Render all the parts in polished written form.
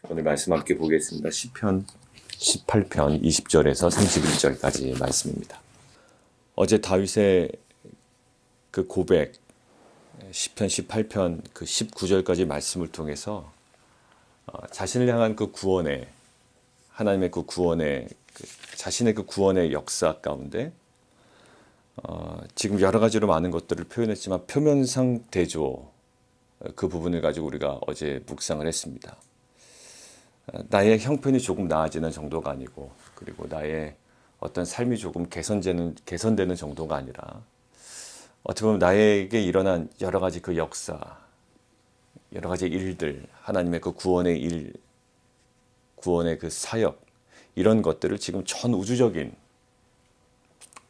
오늘 말씀 함께 보겠습니다. 시편 18편 20절에서 31절까지 말씀입니다. 어제 다윗의 그 고백, 시편 18편 그 19절까지 말씀을 통해서 자신을 향한 그 구원의, 하나님의 그 구원의, 자신의 그 구원의 역사 가운데 지금 여러 가지로 많은 것들을 표현했지만 표면상 대조, 그 부분을 가지고 우리가 어제 묵상을 했습니다. 나의 형편이 조금 나아지는 정도가 아니고, 그리고 나의 어떤 삶이 조금 개선되는 정도가 아니라, 어떻게 보면 나에게 일어난 여러 가지 그 역사, 여러 가지 일들, 하나님의 그 구원의 일, 구원의 그 사역, 이런 것들을 지금 전 우주적인,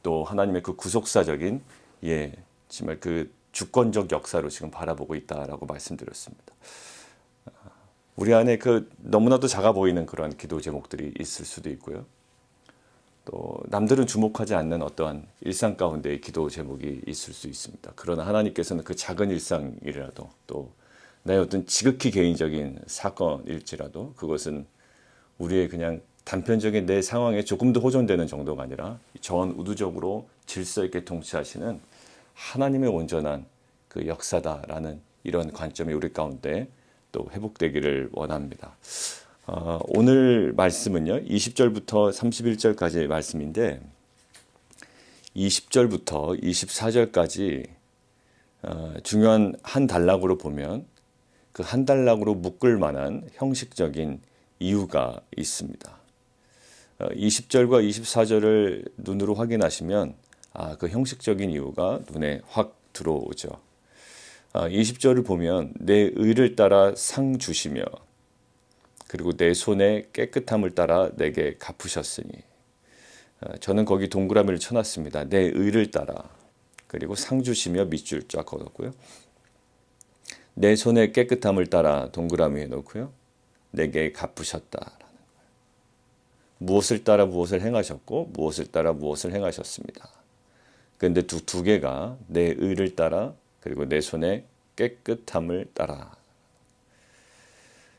또 하나님의 그 구속사적인, 정말 그 주권적 역사로 지금 바라보고 있다라고 말씀드렸습니다. 우리 안에 그 너무나도 작아 보이는 그런 기도 제목들이 있을 수도 있고요. 또 남들은 주목하지 않는 어떠한 일상 가운데의 기도 제목이 있을 수 있습니다. 그러나 하나님께서는 그 작은 일상이라도, 또 나의 어떤 지극히 개인적인 사건일지라도 그것은 우리의 그냥 단편적인 내 상황에 조금 더 호전되는 정도가 아니라 전 우주적으로 질서 있게 통치하시는 하나님의 온전한 그 역사다라는 이런 관점이 우리 가운데 또 회복되기를 원합니다. 오늘 말씀은요, 20절부터 31절까지의 말씀인데, 20절부터 24절까지 중요한 한 단락으로 보면 그 한 단락으로 묶을 만한 형식적인 이유가 있습니다. 20절과 24절을 눈으로 확인하시면 그 형식적인 이유가 눈에 확 들어오죠. 20절을 보면 내 의를 따라 상 주시며 그리고 내 손의 깨끗함을 따라 내게 갚으셨으니, 저는 거기 동그라미를 쳐놨습니다. 내 의를 따라, 그리고 상 주시며 밑줄 쫙 걸었고요. 내 손의 깨끗함을 따라 동그라미 해놓고요. 내게 갚으셨다라는 거예요. 무엇을 따라 무엇을 행하셨고 무엇을 따라 무엇을 행하셨습니다. 그런데 두 개가 내 의를 따라 그리고 내 손의 깨끗함을 따라.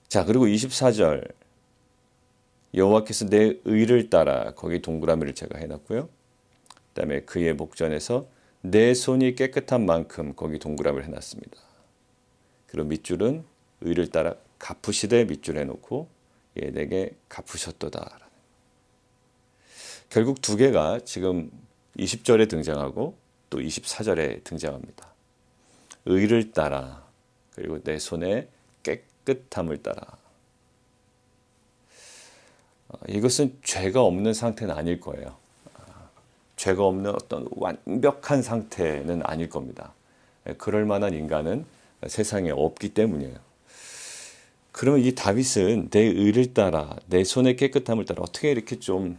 자, 그리고 24절 여호와께서 내 의를 따라, 거기 동그라미를 제가 해놨고요. 그 다음에 그의 목전에서 내 손이 깨끗한 만큼, 거기 동그라미를 해놨습니다. 그리고 밑줄은 의를 따라 갚으시되 밑줄 해놓고 내게 갚으셨도다. 결국 두 개가 지금 20절에 등장하고 또 24절에 등장합니다. 의를 따라, 그리고 내 손의 깨끗함을 따라. 이것은 죄가 없는 상태는 아닐 거예요. 죄가 없는 어떤 완벽한 상태는 아닐 겁니다. 그럴 만한 인간은 세상에 없기 때문이에요. 그러면 이 다윗은 내 의를 따라, 내 손의 깨끗함을 따라, 어떻게 이렇게 좀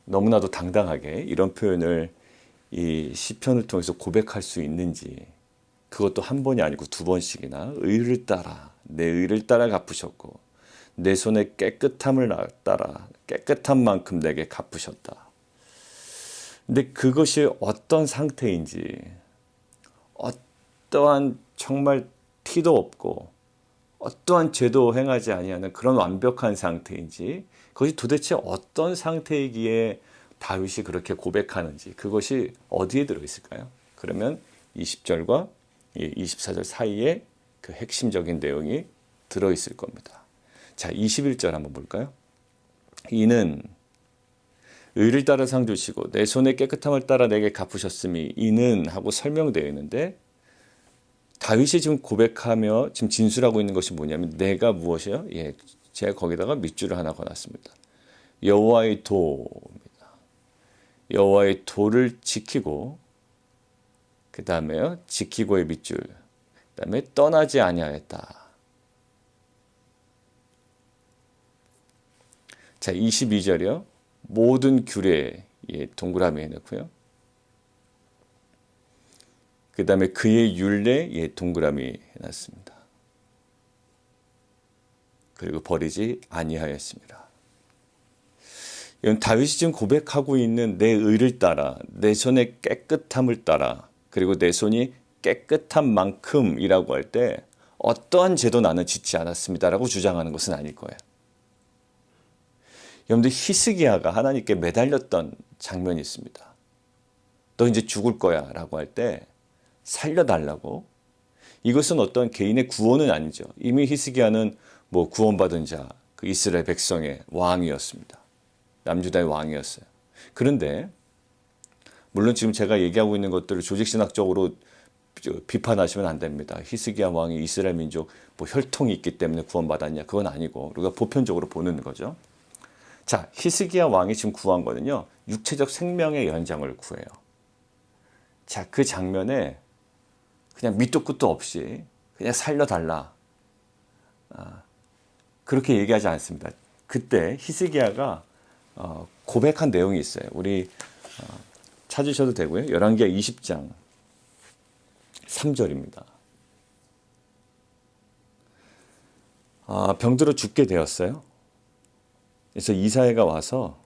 너무나도 당당하게 이런 표현을 이 시편을 통해서 고백할 수 있는지, 그것도 한 번이 아니고 두 번씩이나 의를 따라, 내 의를 따라 갚으셨고 내 손의 깨끗함을 따라 깨끗한 만큼 내게 갚으셨다. 근데 그것이 어떤 상태인지, 어떠한 정말 티도 없고 어떠한 죄도 행하지 아니하는 그런 완벽한 상태인지, 그것이 도대체 어떤 상태이기에 다윗이 그렇게 고백하는지, 그것이 어디에 들어있을까요? 그러면 20절과 24절 사이에 그 핵심적인 내용이 들어있을 겁니다. 자, 21절 한번 볼까요? 이는 의를 따라 상 주시고 내 손의 깨끗함을 따라 내게 갚으셨음이, 이는 하고 설명되어 있는데, 다윗이 지금 고백하며 지금 진술하고 있는 것이 뭐냐면, 내가 무엇이요? 제가 거기다가 밑줄을 하나 걸었습니다. 여호와의 도입니다. 여호와의 도를 지키고, 그 다음에요, 지키고의 밑줄, 그 다음에 떠나지 아니하였다. 자, 22절이요. 모든 규례, 동그라미 해놓고요. 그 다음에 그의 율례, 동그라미 해놨습니다. 그리고 버리지 아니하였습니다. 이건 다윗이 지금 고백하고 있는 내 의를 따라, 내 손의 깨끗함을 따라, 그리고 내 손이 깨끗한 만큼이라고 할 때 어떠한 죄도 나는 짓지 않았습니다라고 주장하는 것은 아닐 거예요. 여러분들 히스기야가 하나님께 매달렸던 장면이 있습니다. 너 이제 죽을 거야 라고 할 때 살려달라고. 이것은 어떤 개인의 구원은 아니죠. 이미 히스기야는 뭐 구원받은 자, 그 이스라엘 백성의 왕이었습니다. 남유다의 왕이었어요. 그런데 물론 지금 제가 얘기하고 있는 것들을 조직신학적으로 비판하시면 안 됩니다. 히스기야 왕이 이스라엘 민족 뭐 혈통이 있기 때문에 구원받았냐, 그건 아니고 우리가 보편적으로 보는 거죠. 자, 히스기야 왕이 지금 구한 거는요, 육체적 생명의 연장을 구해요. 자, 그 장면에 그냥 밑도 끝도 없이 그냥 살려달라, 그렇게 얘기하지 않습니다. 그때 히스기야가 고백한 내용이 있어요. 우리 찾으셔도 되고요. 열왕기하 20장 3절입니다. 병들어 죽게 되었어요. 그래서 이사야가 와서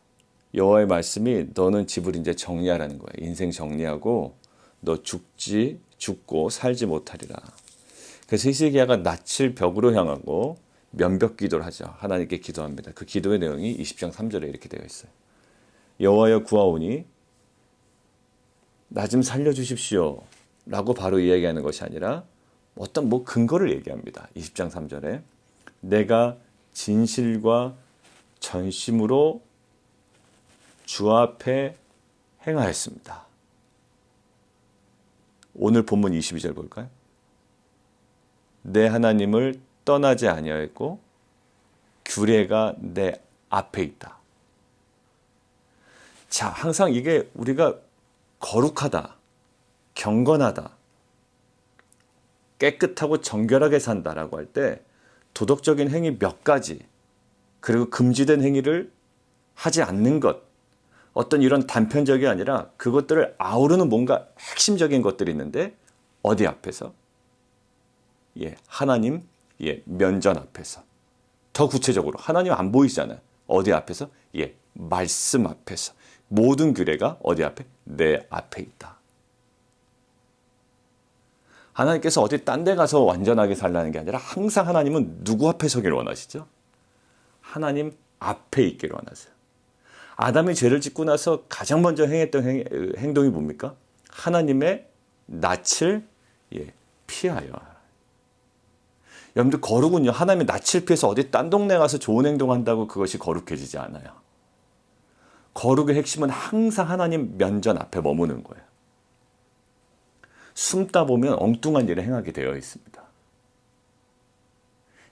여호와의 말씀이 너는 집을 이제 정리하라는 거예요. 인생 정리하고 너 죽고 살지 못하리라. 그래서 히스기야가 낯을 벽으로 향하고 면벽 기도를 하죠. 하나님께 기도합니다. 그 기도의 내용이 20장 3절에 이렇게 되어 있어요. 여호와여 구하오니 나 좀 살려주십시오 라고 바로 이야기하는 것이 아니라 어떤 근거를 얘기합니다. 20장 3절에 내가 진실과 전심으로 주 앞에 행하였습니다. 오늘 본문 22절 볼까요? 내 하나님을 떠나지 아니하였고 규례가 내 앞에 있다. 자, 항상 이게 우리가 거룩하다, 경건하다, 깨끗하고 정결하게 산다라고 할 때 도덕적인 행위 몇 가지, 그리고 금지된 행위를 하지 않는 것, 어떤 이런 단편적이 아니라 그것들을 아우르는 뭔가 핵심적인 것들이 있는데 어디 앞에서? 하나님 면전 앞에서. 더 구체적으로 하나님 안 보이잖아요. 어디 앞에서? 말씀 앞에서. 모든 규례가 어디 앞에? 내 앞에 있다. 하나님께서 어디 딴 데 가서 완전하게 살라는 게 아니라 항상 하나님은 누구 앞에 서기를 원하시죠? 하나님 앞에 있기를 원하세요. 아담이 죄를 짓고 나서 가장 먼저 행했던 행동이 뭡니까? 하나님의 낯을 피하여. 여러분들 거룩은요, 하나님의 낯을 피해서 어디 딴 동네 가서 좋은 행동한다고 그것이 거룩해지지 않아요. 거룩의 핵심은 항상 하나님 면전 앞에 머무는 거예요. 숨다 보면 엉뚱한 일을 행하게 되어 있습니다.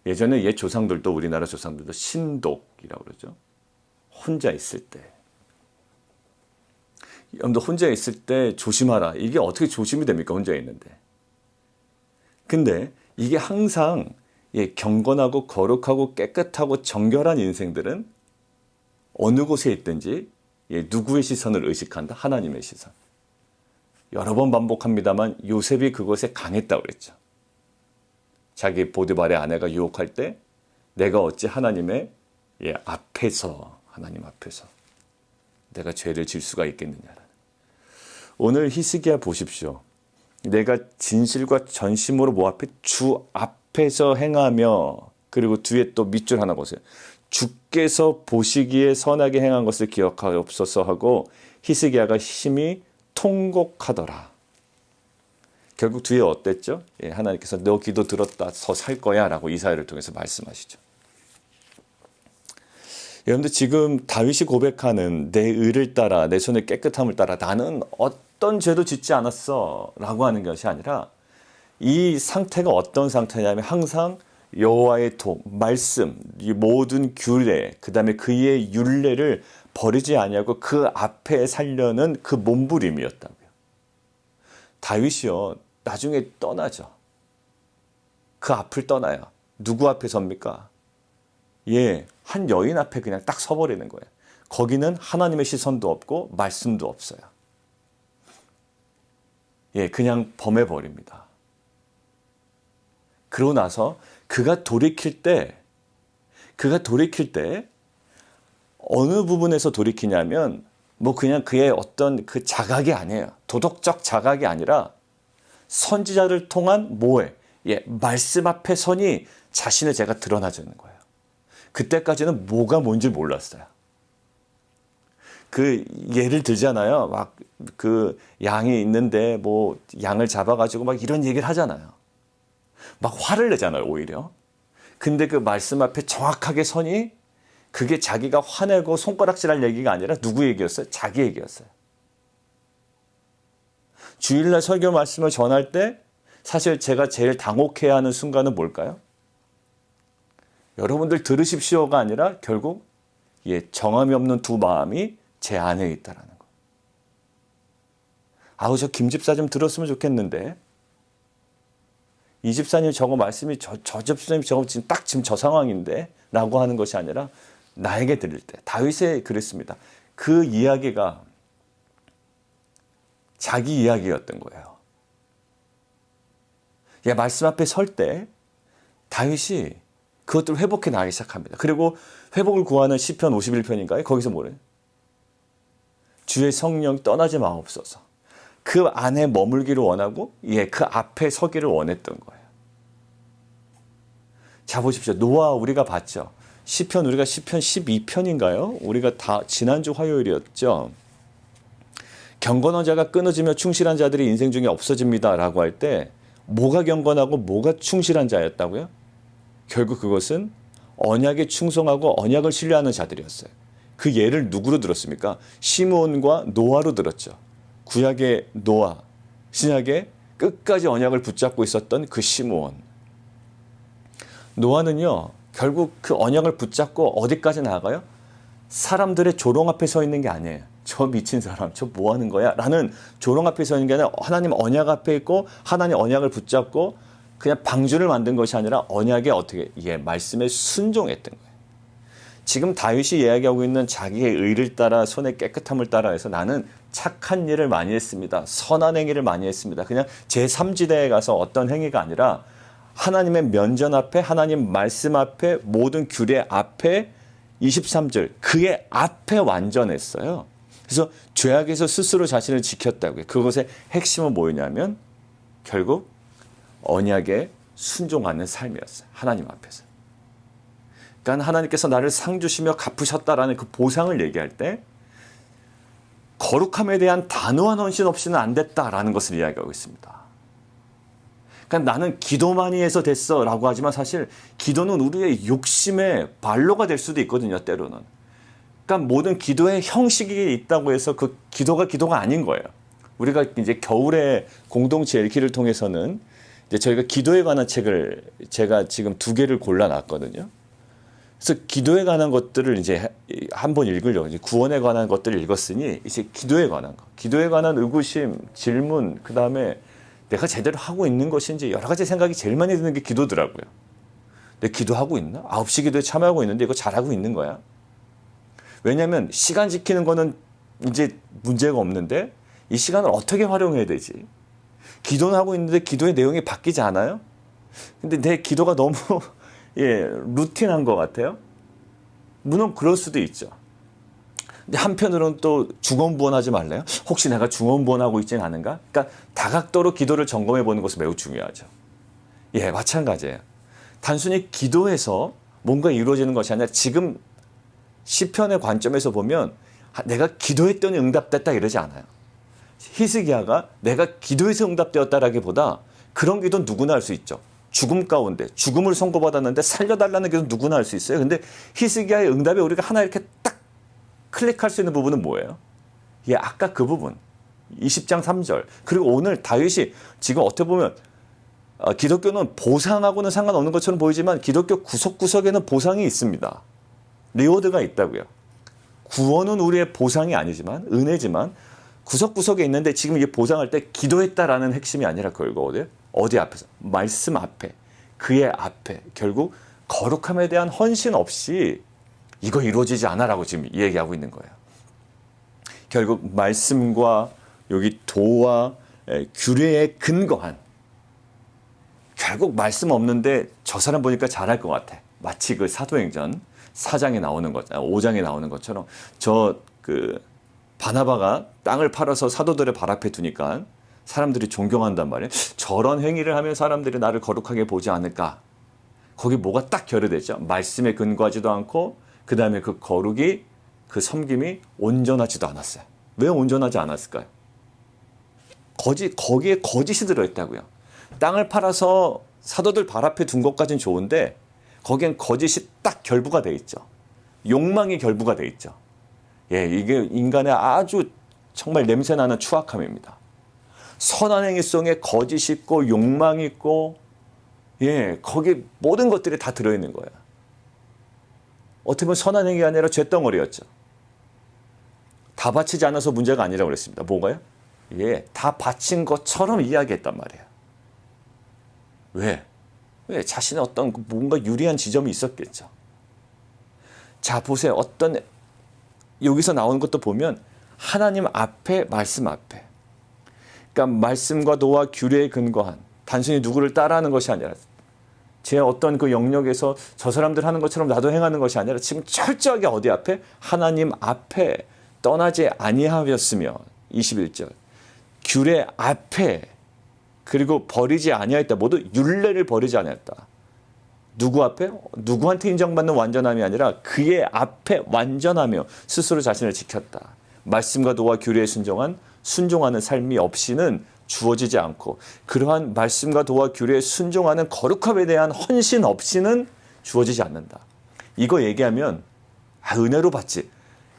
예전에 옛 조상들도, 우리나라 조상들도 신독이라고 그러죠. 혼자 있을 때. 여러분들 혼자 있을 때 조심하라. 이게 어떻게 조심이 됩니까? 혼자 있는데. 근데 이게 항상 경건하고 거룩하고 깨끗하고 정결한 인생들은 어느 곳에 있든지 누구의 시선을 의식한다? 하나님의 시선. 여러 번 반복합니다만 요셉이 그것에 강했다고 그랬죠. 자기 보디발의 아내가 유혹할 때 내가 어찌 하나님의 앞에서, 하나님 앞에서 내가 죄를 질 수가 있겠느냐라는. 오늘 히스기야 보십시오. 내가 진실과 전심으로 뭐 앞에? 주 앞에서 행하며, 그리고 뒤에 또 밑줄 하나 보세요. 주께서 보시기에 선하게 행한 것을 기억하옵소서 하고 히스기야가 심히 통곡하더라. 결국 뒤에 어땠죠? 하나님께서 너 기도 들었다, 더 살 거야 라고 이사야를 통해서 말씀하시죠. 여러분들 지금 다윗이 고백하는 내 의를 따라, 내 손의 깨끗함을 따라 나는 어떤 죄도 짓지 않았어 라고 하는 것이 아니라, 이 상태가 어떤 상태냐면 항상 여호와의 도, 말씀, 이 모든 규례, 그 다음에 그의 율례를 버리지 아니하고 그 앞에 살려는 그 몸부림이었다고요. 다윗이요, 나중에 떠나죠. 그 앞을 떠나요. 누구 앞에 섭니까? 한 여인 앞에 그냥 딱 서버리는 거예요. 거기는 하나님의 시선도 없고 말씀도 없어요. 그냥 범해버립니다. 그러고 나서 그가 돌이킬 때 어느 부분에서 돌이키냐면 그냥 그의 어떤 그 자각이 아니에요. 도덕적 자각이 아니라 선지자를 통한 말씀 앞에 서니 자신의 제가 드러나지는 거예요. 그때까지는 뭐가 뭔지 몰랐어요. 그 예를 들잖아요. 막 그 양이 있는데 뭐 양을 잡아가지고 막 이런 얘기를 하잖아요. 막 화를 내잖아요, 오히려. 근데 그 말씀 앞에 정확하게 서니 그게 자기가 화내고 손가락질할 얘기가 아니라 누구 얘기였어요? 자기 얘기였어요. 주일날 설교 말씀을 전할 때 사실 제가 제일 당혹해야 하는 순간은 뭘까요? 여러분들 들으십시오가 아니라 결국 정함이 없는 두 마음이 제 안에 있다라는 거. 아우, 저 김 집사 좀 들었으면 좋겠는데. 이 집사님 저거 말씀이 저 집사님 저거 지금 저 상황인데 라고 하는 것이 아니라 나에게 들릴 때. 다윗이 그랬습니다. 그 이야기가 자기 이야기였던 거예요. 말씀 앞에 설 때 다윗이 그것들을 회복해 나가기 시작합니다. 그리고 회복을 구하는 시편 51편인가요? 거기서 뭐래요? 주의 성령 떠나지 마옵소서. 그 안에 머물기를 원하고 그 앞에 서기를 원했던 거예요. 자, 보십시오. 노아 우리가 봤죠. 시편 우리가 시편 12편인가요? 우리가 다 지난주 화요일이었죠. 경건한 자가 끊어지며 충실한 자들이 인생 중에 없어집니다 라고 할 때 뭐가 경건하고 뭐가 충실한 자였다고요? 결국 그것은 언약에 충성하고 언약을 신뢰하는 자들이었어요. 그 예를 누구로 들었습니까? 시므온과 노아로 들었죠. 구약의 노아, 신약의 끝까지 언약을 붙잡고 있었던 그 시므온. 노아는요, 결국 그 언약을 붙잡고 어디까지 나아가요? 사람들의 조롱 앞에 서 있는 게 아니에요. 저 미친 사람, 저 뭐 하는 거야? 라는 조롱 앞에 서 있는 게 아니라 하나님 언약 앞에 있고 하나님 언약을 붙잡고 그냥 방주를 만든 것이 아니라 언약에 어떻게, 말씀에 순종했던 거예요. 지금 다윗이 이야기하고 있는 자기의 의를 따라 손의 깨끗함을 따라 해서 나는 착한 일을 많이 했습니다. 선한 행위를 많이 했습니다. 그냥 제3지대에 가서 어떤 행위가 아니라 하나님의 면전 앞에 하나님 말씀 앞에 모든 규례 앞에 23절 그의 앞에 완전했어요. 그래서 죄악에서 스스로 자신을 지켰다고요. 그것의 핵심은 뭐였냐면 결국 언약에 순종하는 삶이었어요. 하나님 앞에서. 그러니까 하나님께서 나를 상 주시며 갚으셨다라는 그 보상을 얘기할 때 거룩함에 대한 단호한 헌신 없이는 안 됐다라는 것을 이야기하고 있습니다. 그러니까 나는 기도 많이 해서 됐어 라고 하지만 사실 기도는 우리의 욕심의 발로가 될 수도 있거든요, 때로는. 그러니까 모든 기도의 형식이 있다고 해서 그 기도가 아닌 거예요. 우리가 이제 겨울에 공동체 읽기를 통해서는 이제 저희가 기도에 관한 책을 제가 지금 2개를 골라놨거든요. 그래서 기도에 관한 것들을 이제 한번 읽으려고 이제 구원에 관한 것들을 읽었으니 이제 기도에 관한 거, 기도에 관한 의구심, 질문, 그 다음에 내가 제대로 하고 있는 것인지 여러 가지 생각이 제일 많이 드는 게 기도더라고요. 내가 기도하고 있나? 9시 기도에 참여하고 있는데 이거 잘하고 있는 거야? 왜냐하면 시간 지키는 거는 이제 문제가 없는데 이 시간을 어떻게 활용해야 되지? 기도는 하고 있는데 기도의 내용이 바뀌지 않아요? 근데 내 기도가 너무 루틴한 것 같아요. 물론 그럴 수도 있죠. 근데 한편으로는 또 중언부언하지 말래요? 혹시 내가 중언부언하고 있지는 않은가? 그러니까 다각도로 기도를 점검해 보는 것이 매우 중요하죠. 마찬가지예요. 단순히 기도해서 뭔가 이루어지는 것이 아니라 지금 시편의 관점에서 보면 내가 기도했더니 응답됐다 이러지 않아요. 히스기야가 내가 기도해서 응답되었다라기보다 그런 기도는 누구나 할 수 있죠. 죽음 가운데 죽음을 선고받았는데 살려달라는 기도는 누구나 할 수 있어요. 근데 히스기야의 응답에 우리가 하나 이렇게 딱 클릭할 수 있는 부분은 뭐예요? 아까 그 부분 20장 3절 그리고 오늘 다윗이 지금 어떻게 보면 기독교는 보상하고는 상관없는 것처럼 보이지만 기독교 구석구석에는 보상이 있습니다. 리워드가 있다고요. 구원은 우리의 보상이 아니지만 은혜지만 구석구석에 있는데 지금 이 보상할 때 기도했다라는 핵심이 아니라 그거 어디 앞에서? 말씀 앞에, 그의 앞에 결국 거룩함에 대한 헌신 없이 이거 이루어지지 않아라고 지금 얘기하고 있는 거예요. 결국 말씀과 여기 도와 규례에 근거한 결국 말씀 없는데 저 사람 보니까 잘할 것 같아. 마치 그 사도행전 4장에 나오는 것, 5장에 나오는 것처럼 바나바가 땅을 팔아서 사도들의 발 앞에 두니까 사람들이 존경한단 말이에요. 저런 행위를 하면 사람들이 나를 거룩하게 보지 않을까? 거기 뭐가 딱 결여되죠. 말씀에 근거하지도 않고 그 다음에 그 거룩이 그 섬김이 온전하지도 않았어요. 왜 온전하지 않았을까요? 거기에 거짓이 들어있다고요. 땅을 팔아서 사도들 발 앞에 둔 것까지는 좋은데 거기엔 거짓이 딱 결부가 돼 있죠. 욕망이 결부가 돼 있죠. 예, 이게 인간의 아주 정말 냄새나는 추악함입니다. 선한 행위 속에 거짓이 있고 욕망이 있고, 예, 거기 모든 것들이 다 들어있는 거예요. 어떻게 보면 선한 행위가 아니라 쇳덩어리였죠. 다 바치지 않아서 문제가 아니라고 그랬습니다. 뭐가요? 예, 다 바친 것처럼 이야기했단 말이에요. 왜? 왜? 자신의 어떤 뭔가 유리한 지점이 있었겠죠. 자, 보세요. 여기서 나오는 것도 보면 하나님 앞에, 말씀 앞에. 그러니까 말씀과 도와 규례에 근거한 단순히 누구를 따라하는 것이 아니라 제 어떤 그 영역에서 저 사람들 하는 것처럼 나도 행하는 것이 아니라 지금 철저하게 어디 앞에? 하나님 앞에 떠나지 아니하였으며 21절. 규례 앞에 그리고 버리지 아니하였다. 모두 율례를 버리지 아니하였다. 누구 앞에? 누구한테 인정받는 완전함이 아니라 그의 앞에 완전하며 스스로 자신을 지켰다. 말씀과 도와 규례에 순종하는 삶이 없이는 주어지지 않고 그러한 말씀과 도와 규례에 순종하는 거룩함에 대한 헌신 없이는 주어지지 않는다. 이거 얘기하면 은혜로 받지.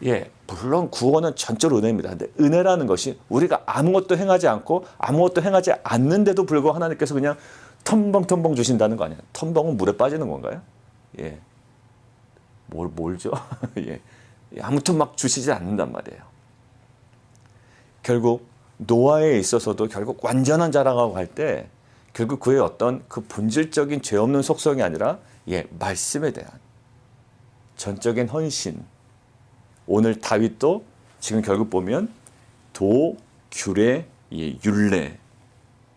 예, 물론 구원은 전적으로 은혜입니다. 근데 은혜라는 것이 우리가 아무것도 행하지 않고 아무것도 행하지 않는데도 불구하고 하나님께서 그냥 텀벙텀벙 주신다는 거 아니에요. 텀벙은 물에 빠지는 건가요? 예. 뭘죠? 예. 아무튼 막 주시지 않는단 말이에요. 결국 노아에 있어서도 결국 완전한 자라가고 할 때 결국 그의 어떤 그 본질적인 죄 없는 속성이 아니라 예, 말씀에 대한 전적인 헌신. 오늘 다윗도 지금 결국 보면 도, 규례, 예, 율례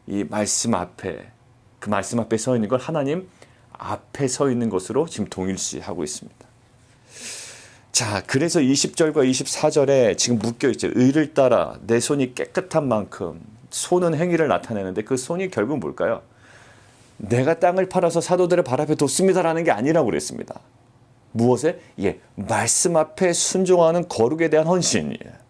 이 말씀 앞에 그 말씀 앞에 서 있는 걸 하나님 앞에 서 있는 것으로 지금 동일시하고 있습니다. 자, 그래서 20절과 24절에 지금 묶여있죠. 의를 따라 내 손이 깨끗한 만큼 손은 행위를 나타내는데 그 손이 결국 뭘까요? 내가 땅을 팔아서 사도들의 발 앞에 뒀습니다라는 게 아니라고 그랬습니다. 무엇에? 예, 말씀 앞에 순종하는 거룩에 대한 헌신이에요.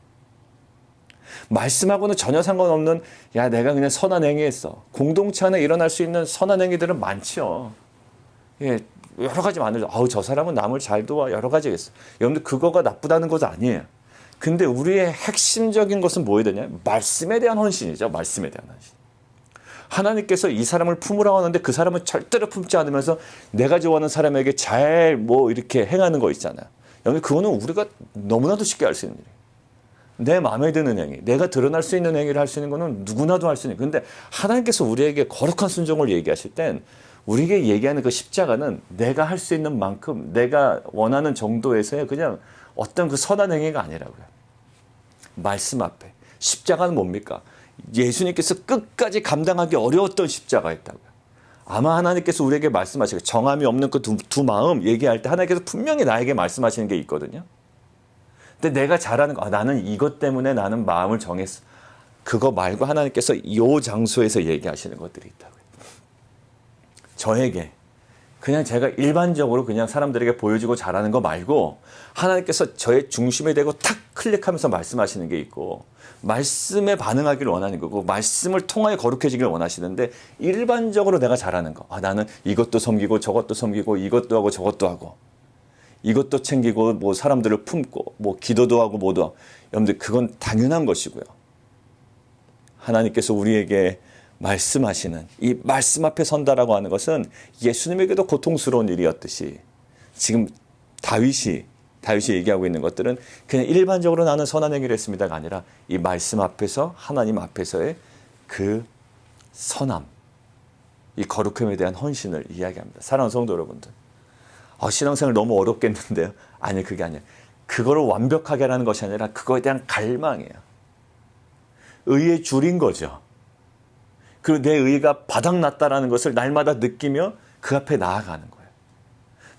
말씀하고는 전혀 상관없는 야 내가 그냥 선한 행위했어. 공동체 안에 일어날 수 있는 선한 행위들은 많죠. 예, 여러 가지 많으죠. 아우 저 사람은 남을 잘 도와 여러 가지겠어. 여러분들 그거가 나쁘다는 것은 아니에요. 근데 우리의 핵심적인 것은 뭐여야 되냐? 말씀에 대한 헌신이죠. 말씀에 대한 헌신. 하나님께서 이 사람을 품으라고 하는데 그 사람은 절대로 품지 않으면서 내가 좋아하는 사람에게 잘 뭐 이렇게 행하는 거 있잖아요. 여러분 그거는 우리가 너무나도 쉽게 할 수 있는 일이에요. 내 마음에 드는 행위, 내가 드러날 수 있는 행위를 할 수 있는 거는 누구나도 할 수 있는. 근데 하나님께서 우리에게 거룩한 순종을 얘기하실 땐 우리에게 얘기하는 그 십자가는 내가 할 수 있는 만큼 내가 원하는 정도에서의 그냥 어떤 그 선한 행위가 아니라고요. 말씀 앞에. 십자가는 뭡니까? 예수님께서 끝까지 감당하기 어려웠던 십자가였다고요. 아마 하나님께서 우리에게 말씀하시고 정함이 없는 그 두 마음 얘기할 때 하나님께서 분명히 나에게 말씀하시는 게 있거든요. 근데 내가 잘하는 거, 나는 이것 때문에 나는 마음을 정했어. 그거 말고 하나님께서 이 장소에서 얘기하시는 것들이 있다고요. 저에게 그냥 제가 일반적으로 그냥 사람들에게 보여주고 잘하는 거 말고 하나님께서 저의 중심이 되고 탁 클릭하면서 말씀하시는 게 있고 말씀에 반응하기를 원하는 거고 말씀을 통하여 거룩해지기를 원하시는데 일반적으로 내가 잘하는 거. 나는 이것도 섬기고 저것도 섬기고 이것도 하고 저것도 하고 이것도 챙기고 뭐 사람들을 품고 뭐 기도도 하고 뭐도 하고. 여러분들 그건 당연한 것이고요. 하나님께서 우리에게 말씀하시는 이 말씀 앞에 선다라고 하는 것은 예수님에게도 고통스러운 일이었듯이 지금 다윗이 얘기하고 있는 것들은 그냥 일반적으로 나는 선한 행위를 했습니다가 아니라 이 말씀 앞에서 하나님 앞에서의 그 선함, 이 거룩함에 대한 헌신을 이야기합니다. 사랑하는 성도 여러분들. 신앙생활 너무 어렵겠는데요. 아니 그게 아니에요. 그거를 완벽하게 하는 것이 아니라 그거에 대한 갈망이에요. 의에 줄인 거죠. 그리고 내 의가 바닥났다라는 것을 날마다 느끼며 그 앞에 나아가는 거예요.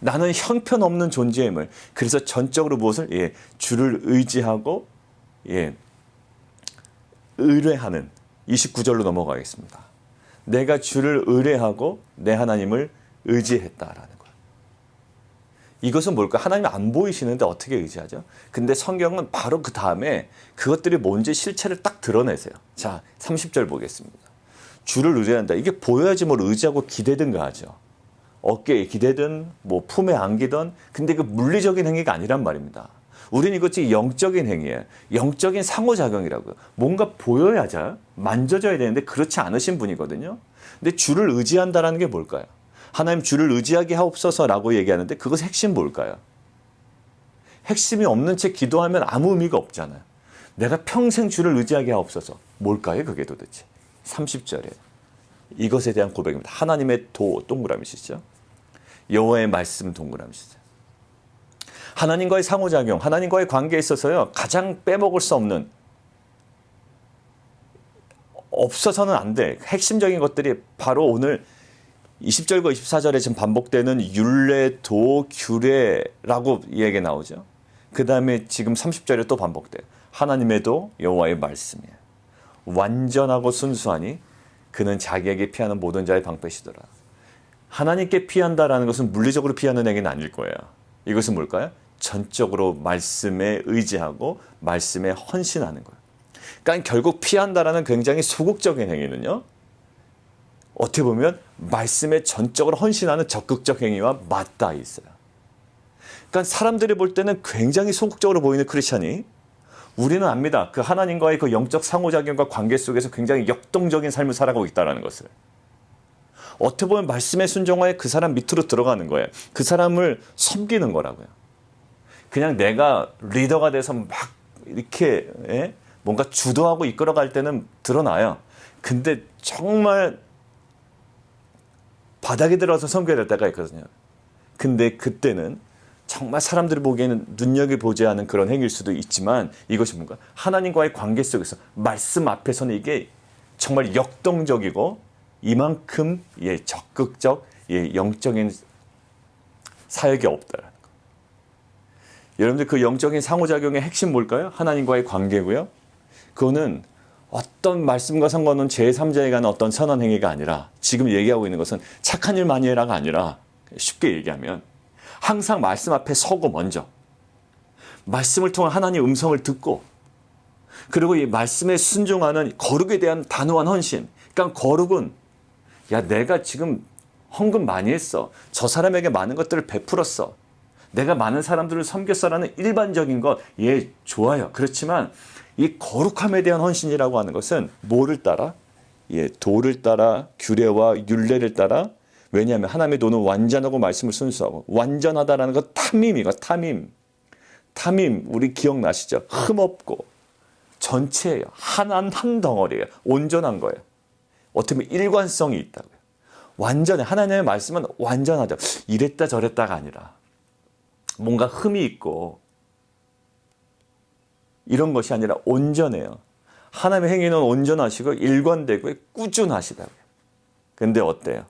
나는 형편없는 존재임을. 그래서 전적으로 무엇을? 예, 주를 의지하고 예, 의뢰하는 29절로 넘어가겠습니다. 내가 주를 의뢰하고 내 하나님을 의지했다라는 거예요. 이것은 뭘까? 하나님 안 보이시는데 어떻게 의지하죠? 근데 성경은 바로 그 다음에 그것들이 뭔지 실체를 딱 드러내세요. 자, 30절 보겠습니다. 주를 의뢰한다. 이게 보여야지 뭘 의지하고 기대든가 하죠. 어깨에 기대든 뭐 품에 안기든, 근데 그 물리적인 행위가 아니란 말입니다. 우리는 이것이 영적인 행위예요. 영적인 상호작용이라고요. 뭔가 보여야죠. 만져져야 되는데 그렇지 않으신 분이거든요. 근데 주를 의지한다라는 게 뭘까요? 하나님 주를 의지하게 하옵소서라고 얘기하는데 그것의 핵심 뭘까요? 핵심이 없는 채 기도하면 아무 의미가 없잖아요. 내가 평생 주를 의지하게 하옵소서. 뭘까요? 그게 도대체. 30절에 이것에 대한 고백입니다. 하나님의 도 동그라미시죠. 여호와의 말씀 동그라미시죠. 하나님과의 상호작용, 하나님과의 관계에 있어서요, 가장 빼먹을 수 없는, 없어서는 안 돼. 핵심적인 것들이 바로 오늘 20절과 24절에 지금 반복되는 율례, 도, 규례라고 얘기가 나오죠. 그 다음에 지금 30절에 또 반복돼요. 하나님의 도, 여호와의 말씀이에요. 완전하고 순수하니 그는 자기에게 피하는 모든 자의 방패시더라. 하나님께 피한다라는 것은 물리적으로 피하는 행위는 아닐 거예요. 이것은 뭘까요? 전적으로 말씀에 의지하고 말씀에 헌신하는 거예요. 그러니까 결국 피한다라는 굉장히 소극적인 행위는요, 어떻게 보면 말씀에 전적으로 헌신하는 적극적 행위와 맞닿아 있어요. 그러니까 사람들이 볼 때는 굉장히 소극적으로 보이는 크리스찬이, 우리는 압니다. 그 하나님과의 그 영적 상호작용과 관계 속에서 굉장히 역동적인 삶을 살아가고 있다는 것을. 어떻게 보면 말씀의 순종하에 그 사람 밑으로 들어가는 거예요. 그 사람을 섬기는 거라고요. 그냥 내가 리더가 돼서 막 이렇게 뭔가 주도하고 이끌어갈 때는 드러나요. 근데 정말 바닥에 들어서 섬겨야 될 때가 있거든요. 근데 그때는 정말 사람들이 보기에는 눈여겨보지 않은 그런 행위일 수도 있지만, 이것이 뭔가 하나님과의 관계 속에서 말씀 앞에서는 이게 정말 역동적이고 이만큼 적극적 영적인 사역이 없다라는 거. 여러분들 그 영적인 상호작용의 핵심 뭘까요? 하나님과의 관계고요. 그거는 어떤 말씀과 상관없는 제3자에 관한 어떤 선한 행위가 아니라, 지금 얘기하고 있는 것은 착한 일 많이 해라가 아니라, 쉽게 얘기하면 항상 말씀 앞에 서고 먼저 말씀을 통한 하나님의 음성을 듣고, 그리고 이 말씀에 순종하는 거룩에 대한 단호한 헌신. 그러니까 거룩은, 야, 내가 지금 헌금 많이 했어. 저 사람에게 많은 것들을 베풀었어. 내가 많은 사람들을 섬겼어라는 일반적인 것, 예, 좋아요. 그렇지만 이 거룩함에 대한 헌신이라고 하는 것은 뭐를 따라? 예, 도를 따라, 규례와 율례를 따라. 왜냐하면 하나님의 도는 완전하고 말씀을 순수하고, 완전하다라는 것 탐임이고, 탐임 우리 기억나시죠? 흠없고 전체예요. 한 덩어리예요. 온전한 거예요. 어떻게 보면 일관성이 있다고요. 완전해. 하나님의 말씀은 완전하죠. 이랬다 저랬다가 아니라 뭔가 흠이 있고 이런 것이 아니라 온전해요. 하나님의 행위는 온전하시고 일관되고 꾸준하시다고요. 근데 어때요?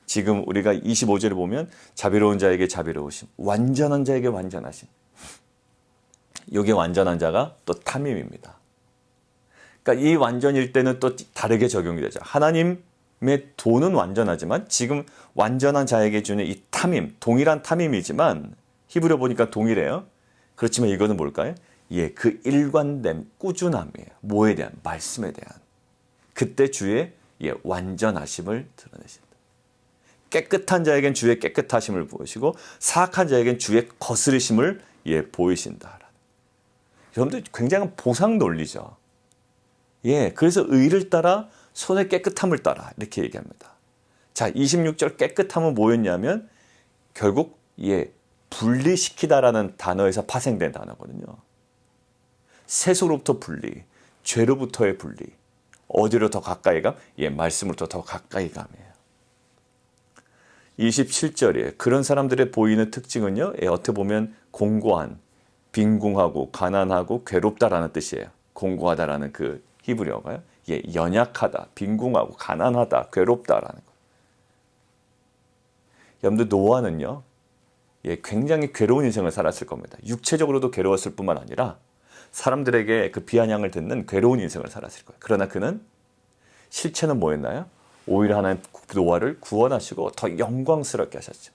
지금 우리가 25절에 보면 자비로운 자에게 자비로우심, 완전한 자에게 완전하심. 이게 완전한 자가 또 탐임입니다. 그러니까 이 완전일 때는 또 다르게 적용이 되죠. 하나님의 도는 완전하지만 지금 완전한 자에게 주는 이 탐임, 동일한 탐임이지만 히브리어 보니까 동일해요. 그렇지만 이거는 뭘까요? 예, 그 일관됨, 꾸준함이에요. 뭐에 대한? 말씀에 대한. 그때 주의 완전하심을 드러내신다. 깨끗한 자에겐 주의 깨끗하심을 보이시고 사악한 자에겐 주의 거스르심을 보이신다. 여러분들 굉장히 보상 논리죠. 예, 그래서 의를 따라 손의 깨끗함을 따라 이렇게 얘기합니다. 자, 26절 깨끗함은 뭐였냐면 결국 분리시키다라는 단어에서 파생된 단어거든요. 세속으로부터 분리, 죄로부터의 분리. 어디로 더 가까이 감? 말씀으로부터 더 가까이 감이에요. 27절이에요. 그런 사람들의 보이는 특징은요, 어떻게 보면 공고한, 빈궁하고 가난하고 괴롭다라는 뜻이에요. 공고하다라는 그 히브리어가요. 연약하다, 빈궁하고 가난하다, 괴롭다라는 거. 여러분들 노아는요, 굉장히 괴로운 인생을 살았을 겁니다. 육체적으로도 괴로웠을 뿐만 아니라 사람들에게 그 비아냥을 듣는 괴로운 인생을 살았을 거예요. 그러나 그는 실체는 뭐였나요? 오히려 하나님 노아를 구원하시고 더 영광스럽게 하셨죠.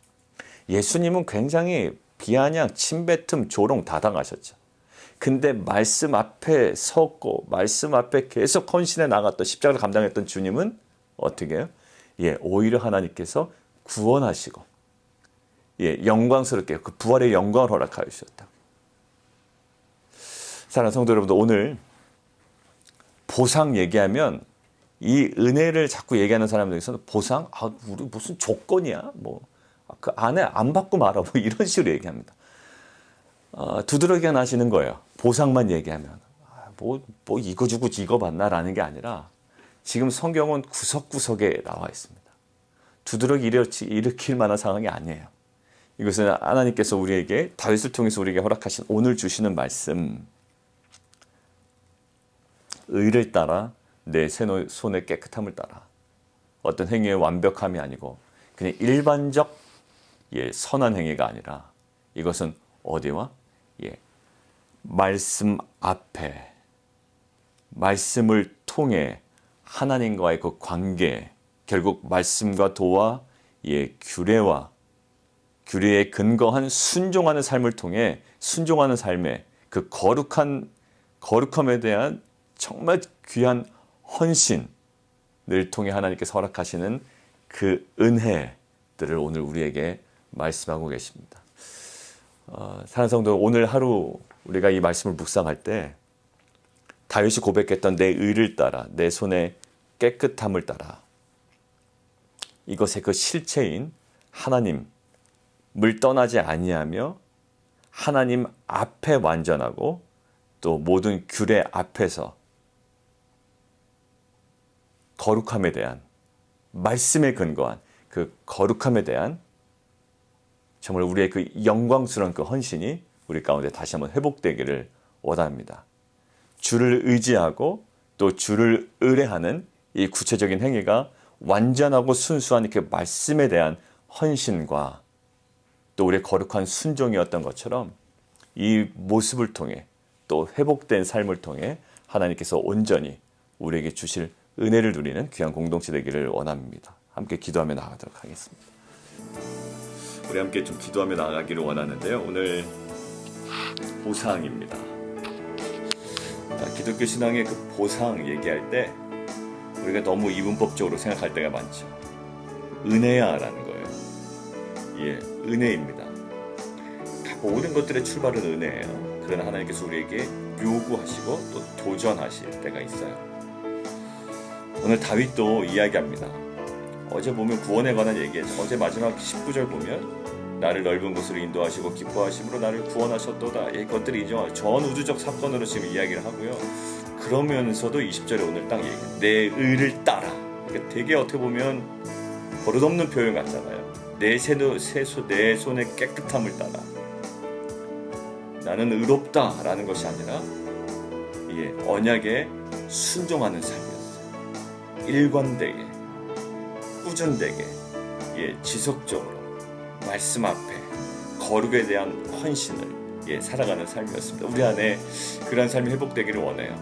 예수님은 굉장히 비아냥, 침뱉음, 조롱 다 당하셨죠. 근데 말씀 앞에 섰고 말씀 앞에 계속 헌신해 나갔던 십자가를 감당했던 주님은 어떻게 해요? 오히려 하나님께서 구원하시고 영광스럽게 그 부활의 영광을 허락하여 주셨다. 사랑하는 성도 여러분들, 오늘 보상 얘기하면 이 은혜를 자꾸 얘기하는 사람들에서는 보상? 우리 무슨 조건이야? 그 안에 안 받고 말아. 이런 식으로 얘기합니다. 두드러기가 나시는 거예요. 보상만 얘기하면. 이거 주고 이거 받나? 라는 게 아니라 지금 성경은 구석구석에 나와 있습니다. 두드러기 일으킬 만한 상황이 아니에요. 이것은 하나님께서 우리에게 다윗을 통해서 우리에게 허락하신 오늘 주시는 말씀, 의를 따라 내 손의 깨끗함을 따라. 어떤 행위의 완벽함이 아니고 그냥 일반적 선한 행위가 아니라 이것은 어디와? 말씀 앞에 말씀을 통해 하나님과의 그 관계, 결국 말씀과 도와 규례에 근거한 순종하는 삶을 통해 순종하는 삶의 그 거룩함에 대한 정말 귀한 헌신을 통해 하나님께서 허락하시는 그 은혜들을 오늘 우리에게 말씀하고 계십니다. 사랑하는 성도, 오늘 하루 우리가 이 말씀을 묵상할 때 다윗이 고백했던 내 의를 따라 내 손의 깨끗함을 따라, 이것의 그 실체인 하나님을 떠나지 아니하며 하나님 앞에 완전하고 또 모든 규례 앞에서 거룩함에 대한, 말씀에 근거한 그 거룩함에 대한 정말 우리의 그 영광스러운 그 헌신이 우리 가운데 다시 한번 회복되기를 원합니다. 주를 의지하고 또 주를 의뢰하는 이 구체적인 행위가 완전하고 순수한 그 말씀에 대한 헌신과 또 우리의 거룩한 순종이었던 것처럼 이 모습을 통해 또 회복된 삶을 통해 하나님께서 온전히 우리에게 주실 은혜를 누리는 귀한 공동체 되기를 원합니다. 함께 기도하며 나가도록 하겠습니다. 우리 함께 좀 기도하며 나가기를 원하는데요. 오늘 보상입니다. 기독교 신앙의 그 보상 얘기할 때 우리가 너무 이분법적으로 생각할 때가 많죠. 은혜야 라는 거예요. 은혜입니다. 모든 것들의 출발은 은혜예요. 그러나 하나님께서 우리에게 요구하시고 또 도전하실 때가 있어요. 오늘 다윗도 이야기합니다. 어제 보면 구원에 관한 얘기했죠. 어제 마지막 19절 보면 나를 넓은 곳으로 인도하시고 기뻐하심으로 나를 구원하셨도다. 이것들이 인정하고 전 우주적 사건으로 지금 이야기를 하고요. 그러면서도 20절에 오늘 딱 얘기해요. 내 의를 따라. 그러니까 되게 어떻게 보면 버릇없는 표현 같잖아요. 내 손의 깨끗함을 따라. 나는 의롭다라는 것이 아니라 언약에 순종하는 삶이었어요. 일관되게, 꾸준되게, 지속적으로 말씀 앞에 거룩에 대한 헌신을 살아가는 삶이었습니다. 우리 안에 그런 삶이 회복되기를 원해요.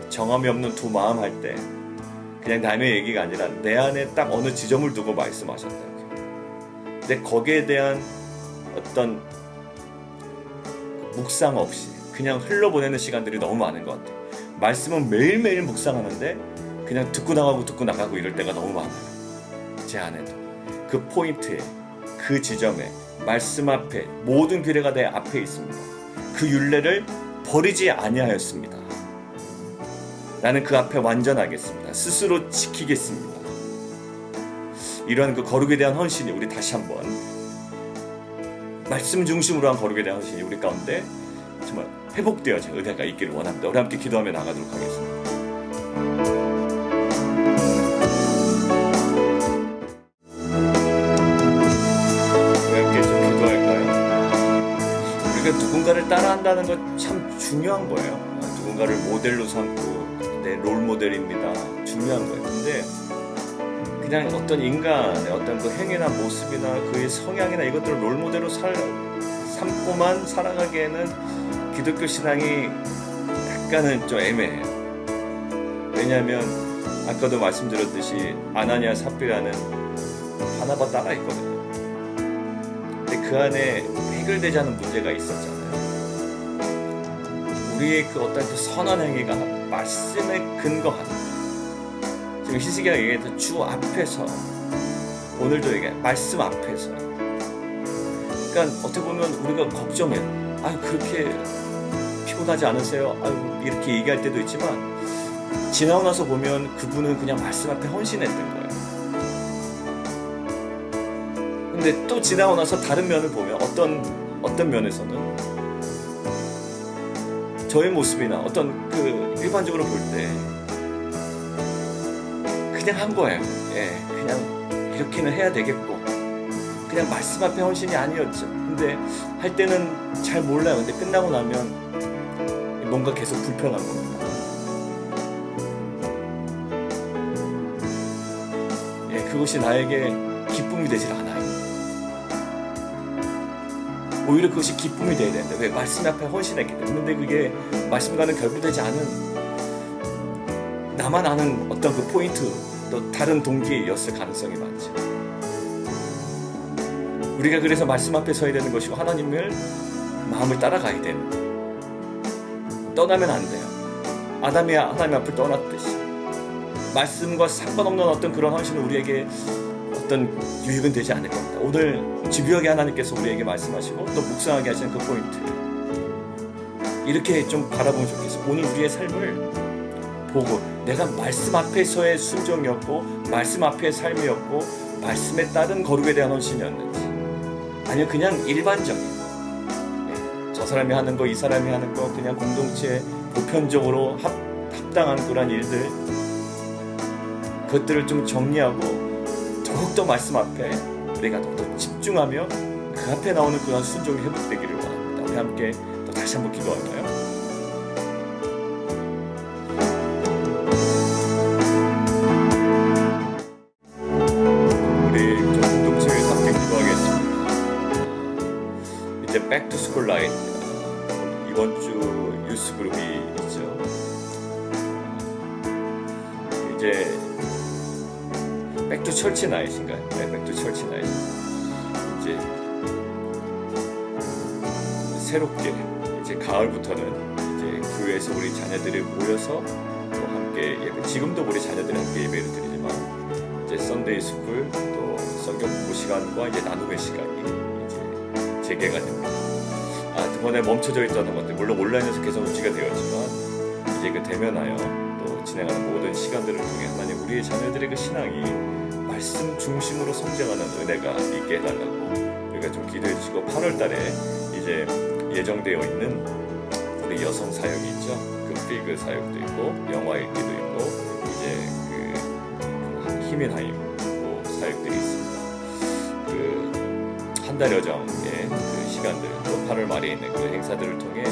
정함이 없는 두 마음 할 때 그냥 남의 얘기가 아니라 내 안에 딱 어느 지점을 두고 말씀하셨다고요. 근데 거기에 대한 어떤 묵상 없이 그냥 흘러보내는 시간들이 너무 많은 것 같아요. 말씀은 매일매일 묵상하는데 그냥 듣고 나가고 이럴 때가 너무 많아요. 제 안에도 그 포인트에, 그 지점에, 말씀 앞에 모든 규례가 내 앞에 있습니다. 그 율례를 버리지 아니하였습니다. 나는 그 앞에 완전하겠습니다. 스스로 지키겠습니다. 이러한 그 거룩에 대한 헌신이 우리 다시 한번 말씀 중심으로 한 거룩에 대한 헌신이 우리 가운데 정말 회복되어진 은혜가 있기를 원합니다. 우리 함께 기도하며 나가도록 하겠습니다. 누군가를 따라한다는 건 참 중요한 거예요. 누군가를 모델로 삼고 내 롤모델입니다. 중요한 거예요. 근데 그냥 어떤 인간의 어떤 그 행위나 모습이나 그의 성향이나 이것들을 롤모델로 삼고만 살아가기에는 기독교 신앙이 약간은 좀 애매해요. 왜냐하면 아까도 말씀드렸듯이 아나니아 삽비라는 바나바 따라 있거든요. 근데 그 안에 해결되지 않은 문제가 있었잖아요. 우리의 그 어떤 그 선한 행위가 말씀에 근거하는, 지금 히스기야가 얘기했던 주 앞에서, 오늘도 얘기해 말씀 앞에서. 그러니까 어떻게 보면 우리가 걱정해요. 아유 그렇게 피곤하지 않으세요? 아유 이렇게 얘기할 때도 있지만 지나고 나서 보면 그분은 그냥 말씀 앞에 헌신했던 거예요. 근데 또 지나고 나서 다른 면을 보면 어떤 면에서는 저의 모습이나 어떤 그 일반적으로 볼 때 그냥 한 거예요. 예, 그냥 이렇게는 해야 되겠고 그냥 말씀 앞에 헌신이 아니었죠. 근데 할 때는 잘 몰라요. 근데 끝나고 나면 뭔가 계속 불편한 겁니다. 예, 그것이 나에게 기쁨이 되질 않아요. 오히려 그것이 기쁨이 돼야 되는데 왜? 말씀 앞에 헌신했기 때문에. 근데 그게 말씀과는 결부되지 않은 나만 아는 어떤 그 포인트, 또 다른 동기였을 가능성이 많죠. 우리가 그래서 말씀 앞에 서야 되는 것이고 하나님을 마음을 따라가야 되는 거예요. 떠나면 안 돼요. 아담이 하나님 앞을 떠났듯이 말씀과 상관없는 어떤 그런 헌신은 우리에게 어떤 유익은 되지 않을 겁니다. 오늘 집요하게 하나님께서 우리에게 말씀하시고 또 묵상하게 하시는 그 포인트, 이렇게 좀 바라보면 좋겠어요. 오늘 우리의 삶을 보고 내가 말씀 앞에서의 순종이었고 말씀 앞의 삶이었고 말씀에 따른 거룩에 대한 헌신이었는지, 아니면 그냥 일반적인 저 사람이 하는 거 이 사람이 하는 거 그냥 공동체에 보편적으로 합당한 그런 일들, 그것들을 좀 정리하고 더욱더 말씀 앞에 우리가 더욱더 집중하며 그 앞에 나오는 그런 순종이 회복되기를 원합니다. 우리 함께 또 다시 한번 기도할까요? 우리 좀 공동체에서 함께 기도하겠습니다. 이제 백투스쿨 라이트, 이번 주 유스 그룹이 있죠. 이제 백투 철치 나잇인가요? 네, 백투 철치 나잇. 이제 새롭게 이제 가을부터는 이제 교회에서 우리 자녀들이 모여서 또 함께 예배, 지금도 우리 자녀들이 함께 예배를 드리지만 이제 썬데이 스쿨 또 성경 공부 시간과 이제 나눔의 시간이 이제 재개가 됩니다. 이번에 멈춰져 있던 것들 물론 온라인에서 계속 유지가 되었지만 이제 그 대면하여 또 진행하는 모든 시간들을 통해 하나님 우리의 자녀들의 그 신앙이 말씀 중심으로 성장하는 은혜가 있게 해달라고 우리가 좀 기도해 주시고, 8월 달에 이제 예정되어 있는 우리 여성 사역이 있죠. 그 필그 사역도 있고 영화 읽기도 있고 이제 그 히민하임 사역들이 있습니다. 그 한 달여 정의 그 시간들, 또 8월 말에 있는 그 행사들을 통해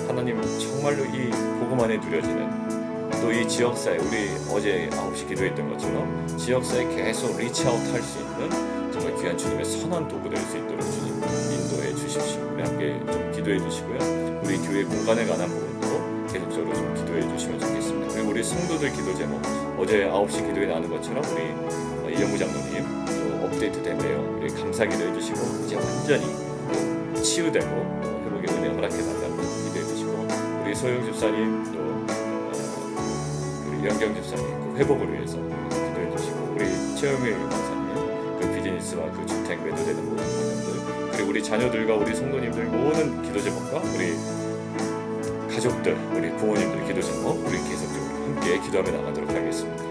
하나님 정말로 이 복음 안에 누려지는, 또 이 지역사회, 우리 어제 9시 기도했던 것처럼 지역사회 계속 리치아웃 할 수 있는 정말 귀한 주님의 선한 도구 될 수 있도록 주님 인도해 주십시오. 우리 함께 좀 기도해 주시고요. 우리 교회 공간에 관한 부분도 계속적으로 좀 기도해 주시면 좋겠습니다. 그리고 우리 성도들 기도 제목, 어제 9시 기도에 나눈 것처럼 우리 이영무 장로님 또 업데이트된 내용 우리 감사 기도해 주시고, 이제 완전히 치유되고 또 회복의 은혜 허락해 달라고 기도해 주시고, 우리 소영 집사님 또 영경 집사님 그 회복을 위해서 기도해 주시고, 우리 최영일 목사님 그 비즈니스와 그 주택 매도되는 모든 부분들, 그리고 우리 자녀들과 우리 성도님들 모든 기도 제목과 우리 가족들, 우리 부모님들 기도 제목 우리 계속적으로 함께 기도하며 나가도록 하겠습니다.